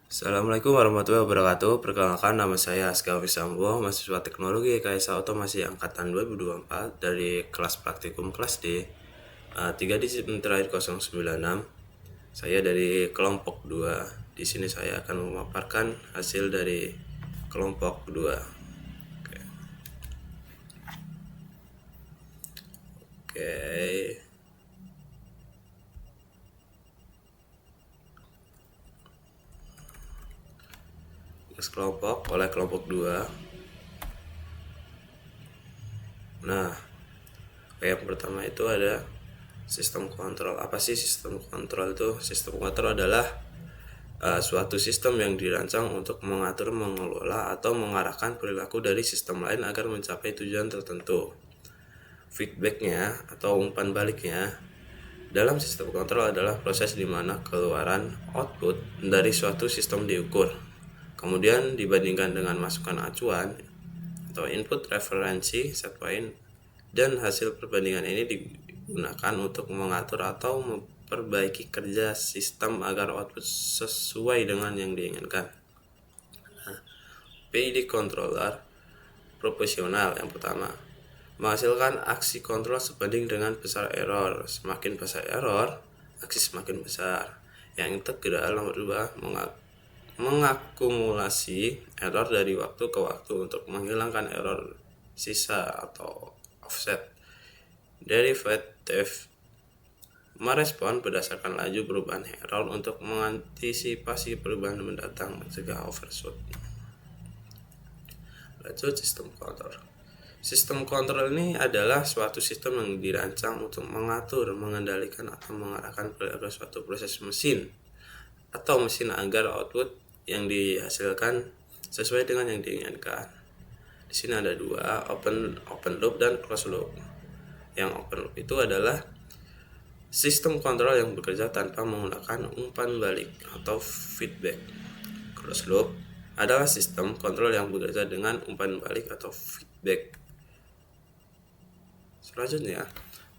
Assalamualaikum warahmatullahi wabarakatuh. Perkenalkan, nama saya Aska Sambo, mahasiswa Teknologi Rekayasa Otomasi angkatan 2024 dari kelas praktikum kelas D, 3 disiplin terakhir 096. Saya dari kelompok 2. Di sini saya akan memaparkan hasil dari kelompok 2. Oke. Oke. Kelompok oleh kelompok 2. Nah, yang pertama itu ada sistem kontrol. Apa sih sistem kontrol itu? Sistem kontrol adalah suatu sistem yang dirancang untuk mengatur, mengelola, atau mengarahkan perilaku dari sistem lain agar mencapai tujuan tertentu. Feedbacknya atau umpan baliknya dalam sistem kontrol adalah proses di mana keluaran output dari suatu sistem diukur, kemudian dibandingkan dengan masukan acuan atau input referensi set point, dan hasil perbandingan ini digunakan untuk mengatur atau memperbaiki kerja sistem agar output sesuai dengan yang diinginkan. PID controller proporsional yang pertama menghasilkan aksi kontrol sebanding dengan besar error. Semakin besar error, aksi semakin besar. Yang integral nomor 2 mengakumulasi error dari waktu ke waktu untuk menghilangkan error sisa atau offset. Derivative merespon berdasarkan laju perubahan error untuk mengantisipasi perubahan mendatang, mencegah overshoot. Lanjut, sistem kontrol. Sistem kontrol ini adalah suatu sistem yang dirancang untuk mengatur, mengendalikan, atau mengarahkan perilaku suatu proses mesin atau mesin agar output yang dihasilkan sesuai dengan yang diinginkan. Di sini ada dua, open loop dan closed loop. Yang open loop itu adalah sistem kontrol yang bekerja tanpa menggunakan umpan balik atau feedback. Closed loop adalah sistem kontrol yang bekerja dengan umpan balik atau feedback. Selanjutnya,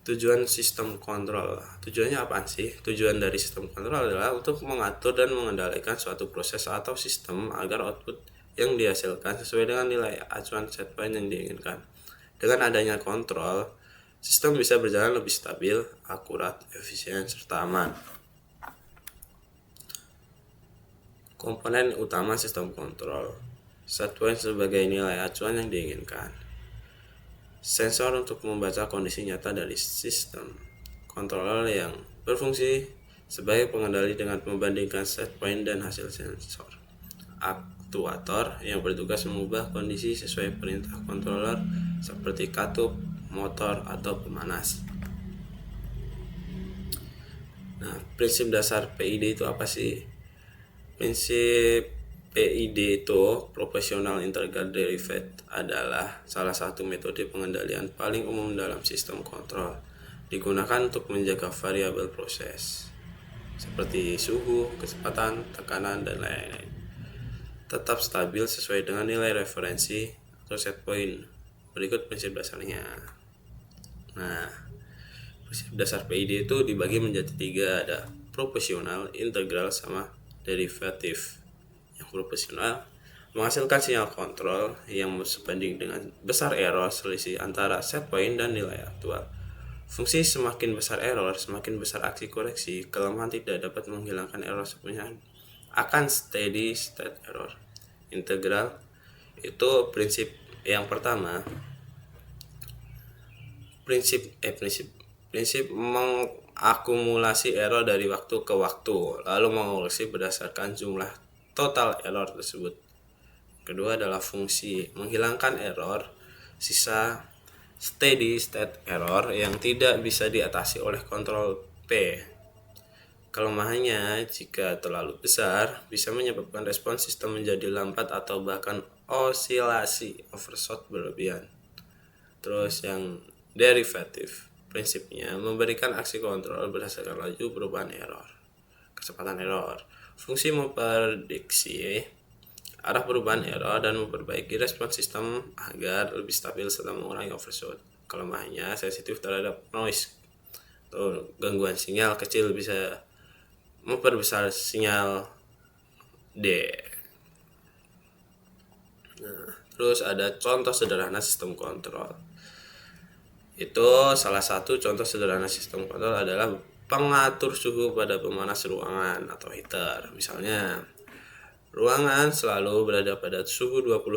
tujuan sistem kontrol. Tujuannya apa sih? Tujuan dari sistem kontrol adalah untuk mengatur dan mengendalikan suatu proses atau sistem agar output yang dihasilkan sesuai dengan nilai acuan set point yang diinginkan. Dengan adanya kontrol, sistem bisa berjalan lebih stabil, akurat, efisien, serta aman. Komponen utama sistem kontrol: set point sebagai nilai acuan yang diinginkan, sensor untuk membaca kondisi nyata dari sistem, controller yang berfungsi sebagai pengendali dengan membandingkan set point dan hasil sensor, aktuator yang bertugas mengubah kondisi sesuai perintah controller seperti katup, motor, atau pemanas. Nah, prinsip dasar PID itu apa sih? Prinsip PID itu proportional integral derivative adalah salah satu metode pengendalian paling umum dalam sistem kontrol. Digunakan untuk menjaga variabel proses seperti suhu, kecepatan, tekanan, dan lain-lain tetap stabil sesuai dengan nilai referensi atau set point. Berikut prinsip dasarnya. Nah, prinsip dasar PID itu dibagi menjadi 3, ada proporsional, integral, sama derivatif. Yang proporsional menghasilkan sinyal kontrol yang sebanding dengan besar error selisih antara set point dan nilai aktual. Fungsi semakin besar error, semakin besar aksi koreksi. Kelemahan tidak dapat menghilangkan error sepenuhnya akan steady state error. Integral itu prinsip yang pertama. Prinsip mengakumulasi error dari waktu ke waktu, lalu mengoreksi berdasarkan jumlah total error tersebut. Kedua adalah fungsi menghilangkan error sisa, steady state error yang tidak bisa diatasi oleh kontrol P. Kelemahannya, jika terlalu besar, bisa menyebabkan respons sistem menjadi lambat atau bahkan osilasi overshoot berlebihan. Terus yang derivatif, prinsipnya memberikan aksi kontrol berdasarkan laju perubahan error, kecepatan error. Fungsi memprediksi arah perubahan error dan memperbaiki respons sistem agar lebih stabil serta mengurangi overshoot. Kelemahannya sensitif terhadap noise atau gangguan sinyal kecil, bisa memperbesar sinyal D. Nah, terus ada contoh sederhana sistem kontrol. Itu salah satu contoh sederhana sistem kontrol adalah pengatur suhu pada pemanas ruangan atau heater. Misalnya, ruangan selalu berada pada suhu 25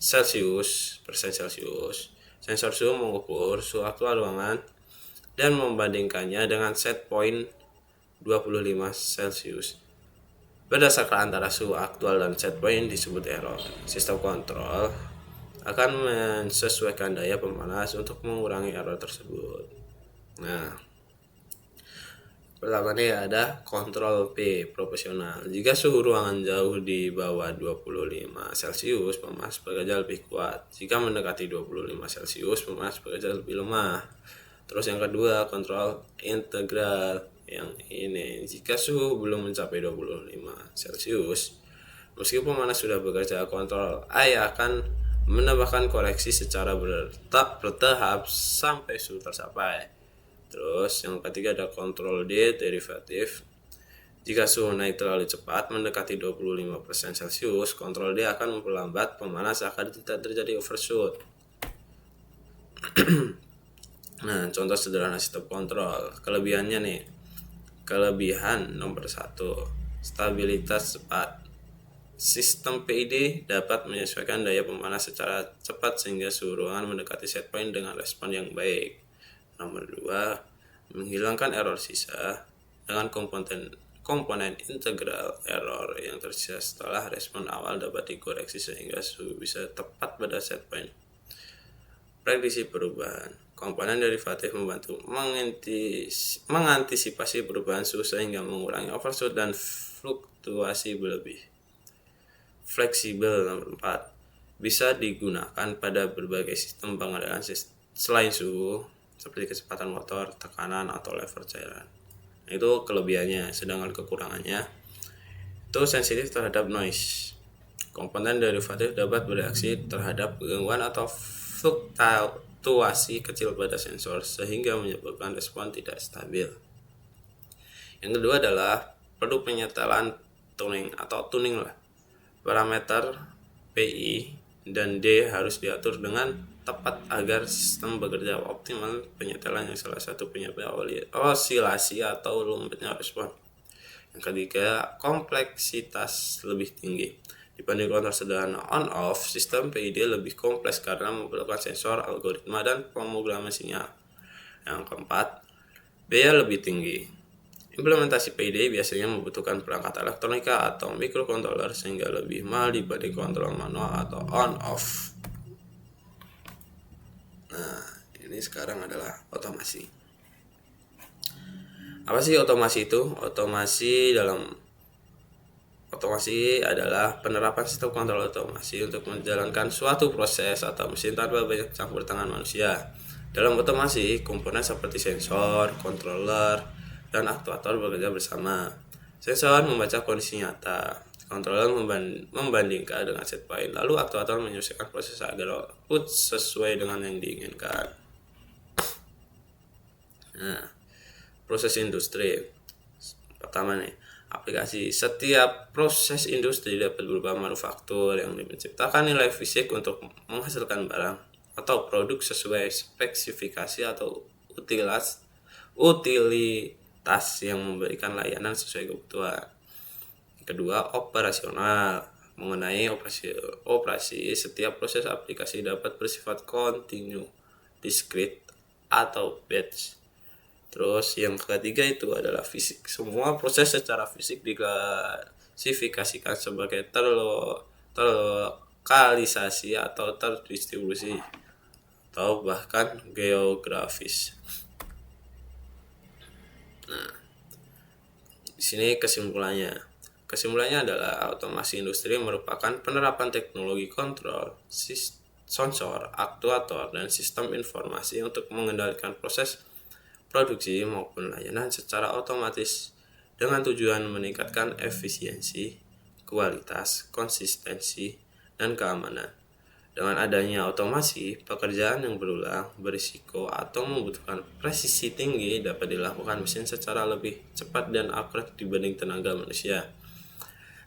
Celcius. Sensor suhu mengukur suhu aktual ruangan dan membandingkannya dengan set point 25 Celcius. Berdasarkan antara suhu aktual dan set point disebut error. Sistem kontrol akan menyesuaikan daya pemanas untuk mengurangi error tersebut. Nah, pertama nih ada kontrol P proporsional. Jika suhu ruangan jauh di bawah 25 Celcius, pemanas bekerja lebih kuat. Jika mendekati 25 Celcius, pemanas bekerja lebih lemah. Terus yang kedua, kontrol integral. Yang ini, jika suhu belum mencapai 25 Celcius, meskipun pemanas sudah bekerja, kontrol I akan menambahkan koreksi secara bertahap sampai suhu tercapai. Terus yang ketiga ada kontrol D derivatif. Jika suhu naik terlalu cepat mendekati 25% Celcius, kontrol D akan memperlambat pemanas agar tidak terjadi overshoot. Nah, contoh sederhana sistem kontrol. Kelebihannya nih. Kelebihan nomor 1, stabilitas cepat. Sistem PID dapat menyesuaikan daya pemanas secara cepat sehingga suhu ruangan mendekati set point dengan respon yang baik. Nomor 2, menghilangkan error sisa dengan komponen integral error yang tersisa setelah respon awal dapat dikoreksi sehingga suhu bisa tepat pada set point. Prediksi perubahan. Komponen derivatif membantu mengantisipasi perubahan suhu sehingga mengurangi overshoot dan fluktuasi berlebih. Fleksibel nomor 4, bisa digunakan pada berbagai sistem pengendalian selain suhu seperti kecepatan motor, tekanan, atau level cairan. Itu kelebihannya, sedangkan kekurangannya itu sensitif terhadap noise. Komponen derivatif dapat bereaksi terhadap gangguan atau fluktuasi kecil pada sensor sehingga menyebabkan respon tidak stabil. Yang kedua adalah perlu penyetelan tuning. Parameter PI dan D harus diatur dengan tepat agar sistem bekerja optimal. Penyetelan yang salah satu penyebab osilasi atau lambatnya respon. Yang ketiga, kompleksitas lebih tinggi. Dibanding kontrol sederhana on-off, sistem PID lebih kompleks karena memerlukan sensor, algoritma, dan pemrograman sinyal. Yang keempat, biaya lebih tinggi. Implementasi PID biasanya membutuhkan perangkat elektronika atau microcontroller sehingga lebih mahal dibanding kontrol manual atau on-off. Nah, ini sekarang adalah otomasi. Apa sih otomasi itu? Otomasi adalah penerapan sistem kontrol otomasi untuk menjalankan suatu proses atau mesin tanpa banyak campur tangan manusia. Dalam otomasi, komponen seperti sensor, controller, dan aktuator bekerja bersama. Sensor membaca kondisi nyata, controller membandingkan dengan set point, lalu aktuator menyesuaikan proses agar output sesuai dengan yang diinginkan. Nah, proses industri. Pertama nih, aplikasi. Setiap proses industri dapat berupa manufaktur yang menciptakan nilai fisik untuk menghasilkan barang atau produk sesuai spesifikasi atau utilitas yang memberikan layanan sesuai kebutuhan. Kedua, operasional. Mengenai operasi, setiap proses aplikasi dapat bersifat kontinu, discrete, atau batch. Terus yang ketiga itu adalah fisik. Semua proses secara fisik diklasifikasikan sebagai terlokalisasi atau terdistribusi atau bahkan geografis. Nah, di sini kesimpulannya. Kesimpulannya adalah otomasi industri merupakan penerapan teknologi kontrol, sensor, aktuator, dan sistem informasi untuk mengendalikan proses produksi maupun layanan secara otomatis dengan tujuan meningkatkan efisiensi, kualitas, konsistensi, dan keamanan. Dengan adanya otomasi, pekerjaan yang berulang, berisiko, atau membutuhkan presisi tinggi dapat dilakukan mesin secara lebih cepat dan akurat dibanding tenaga manusia.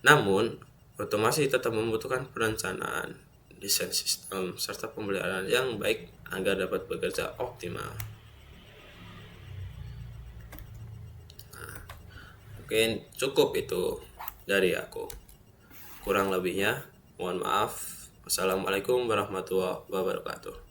Namun, otomasi tetap membutuhkan perencanaan, desain sistem, serta pemeliharaan yang baik agar dapat bekerja optimal. Mungkin cukup itu dari aku. Kurang lebihnya, mohon maaf. Wassalamualaikum warahmatullahi wabarakatuh.